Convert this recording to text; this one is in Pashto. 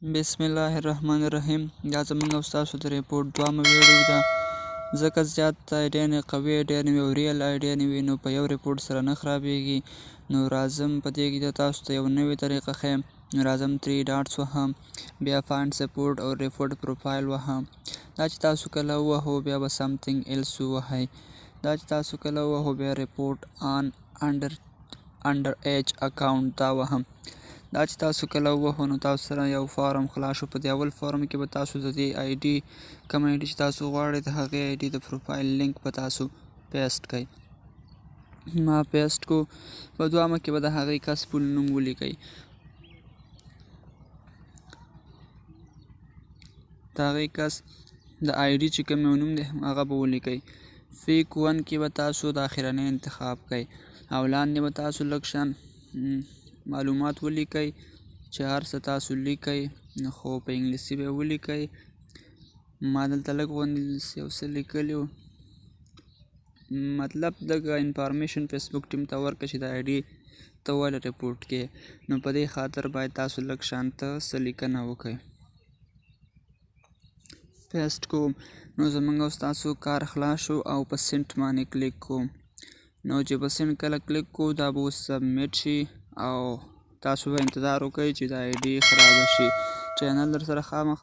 بسم الله الرحمن الرحیم. دا زموږ او ستاسو د ریپورټ دویمه ویډیو ده. ځکه زیات ایډیا نه قوي ایډیا نه وي او ریل ایډیا نه وي، نو په یو ریپورټ سره نه خرابېږي. نو راځم په دې کې د تاسو ته یو نوې طریقه ښیم. راځم 3 ډاټس وهم، بیا فایند سپورټ او ریپورټ پروفایل وهم. دا چې تاسو کله ووهو بیا به سمثینګ ایلس ووهئ. دا چې تاسو کله ووهو بیا ریپورټ آن انډر ایج اکاونټ دا وهم. دا چې تاسو کله ووهو نو تاسو سره یو فارم خلاص شو. په دې اول فارم کې به تاسو د دې آی ډي کوم آی ډي چې تاسو غواړئ د هغې آی ډي د پروفایل لینک به تاسو پیسټ کړئ. ما پیسټ کو. په دویمه کې به د هغې کس فول نوم ولیکئ. د هغې کس د آی ډي چې کوم نوم دی هغه به ولیکئ. فیک 1 کې به تاسو د اخرنۍ انتخاب کړئ او لاندې به تاسو لږ شان معلومات ولیکئ چې هر څه تاسو لیکئ خو په انګلیسي به ولیکئ. ما دلته لږ غوندې یو څه لیکلي وو، مطلب دغه انفارمیشن فیسبوک ټیم ته ورکړه چې د آی ډي ته ولې ریپورټ کې. نو په دې خاطر باید تاسو لږ شانته څه لیکنه وکړئ. پیسټ کوم. نو زموږ او ستاسو کار خلاص شو او په سینټ باندې کلیک کوم. نو چې په سینټ کله کلیک کوو دا به اوس سبمیټ شي او تاسو به انتظار وکړئ چې د آی ډي خرابه شي. چینل در سره خامخا